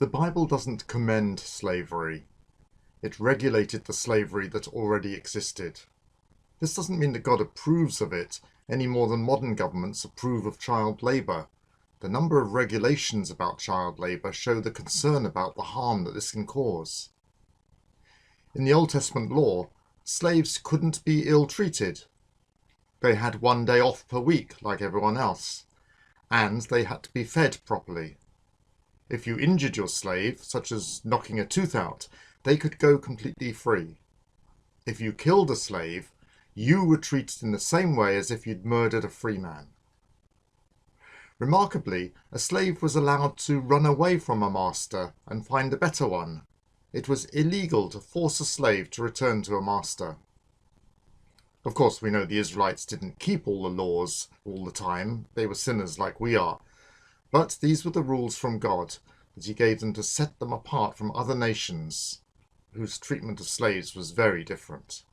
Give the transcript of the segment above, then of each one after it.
The Bible doesn't commend slavery. It regulated the slavery that already existed. This doesn't mean that God approves of it any more than modern governments approve of child labour. The number of regulations about child labour show the concern about the harm that this can cause. In the Old Testament law, slaves couldn't be ill-treated. They had 1 day off per week like everyone else, and they had to be fed properly. If you injured your slave, such as knocking a tooth out, they could go completely free. If you killed a slave, you were treated in the same way as if you'd murdered a free man. Remarkably, a slave was allowed to run away from a master and find a better one. It was illegal to force a slave to return to a master. Of course, we know the Israelites didn't keep all the laws all the time. They were sinners like we are. But these were the rules from God that he gave them to set them apart from other nations whose treatment of slaves was very different.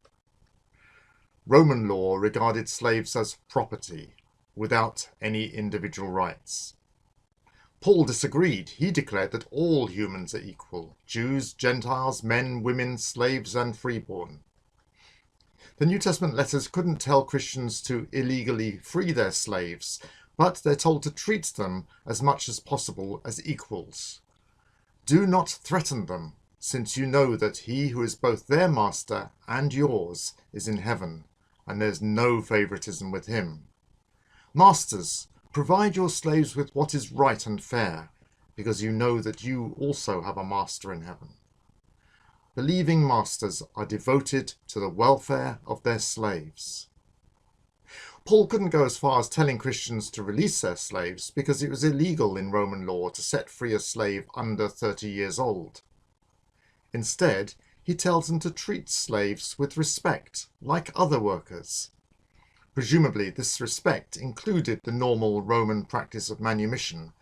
Roman law regarded slaves as property, without any individual rights. Paul disagreed. He declared that all humans are equal: Jews, Gentiles, men, women, slaves, and freeborn. The New Testament letters couldn't tell Christians to illegally free their slaves, but they're told to treat them as much as possible as equals. Do not threaten them, since you know that he who is both their master and yours is in heaven, and there's no favoritism with him. Masters, provide your slaves with what is right and fair, because you know that you also have a master in heaven. Believing masters are devoted to the welfare of their slaves. Paul couldn't go as far as telling Christians to release their slaves because it was illegal in Roman law to set free a slave under 30 years old. Instead, he tells them to treat slaves with respect, like other workers. Presumably, this respect included the normal Roman practice of manumission,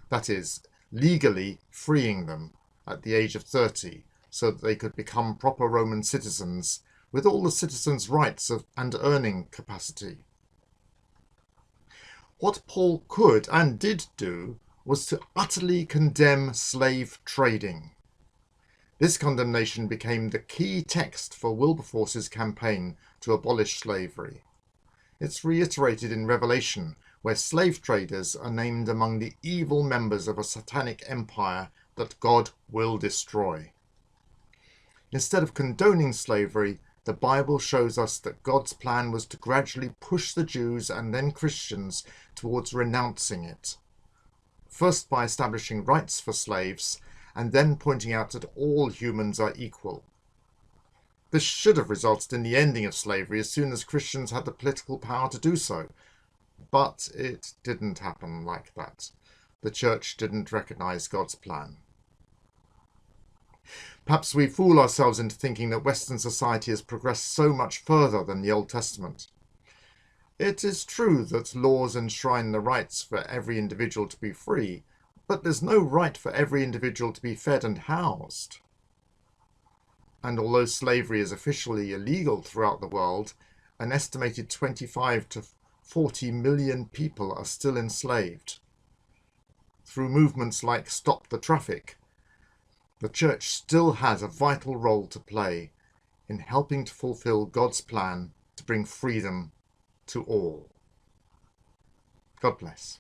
that is, legally freeing them at the age of 30 so that they could become proper Roman citizens with all the citizens' rights and earning capacity. What Paul could and did do was to utterly condemn slave trading. This condemnation became the key text for Wilberforce's campaign to abolish slavery. It's reiterated in Revelation, where slave traders are named among the evil members of a satanic empire that God will destroy. Instead of condoning slavery, the Bible shows us that God's plan was to gradually push the Jews and then Christians towards renouncing it. First by establishing rights for slaves, and then pointing out that all humans are equal. This should have resulted in the ending of slavery as soon as Christians had the political power to do so. But it didn't happen like that. The church didn't recognize God's plan. Perhaps we fool ourselves into thinking that Western society has progressed so much further than the Old Testament. It is true that laws enshrine the rights for every individual to be free, but there's no right for every individual to be fed and housed. And although slavery is officially illegal throughout the world, an estimated 25 to 40 million people are still enslaved. Through movements like Stop the Traffic, the church still has a vital role to play in helping to fulfill God's plan to bring freedom to all. God bless.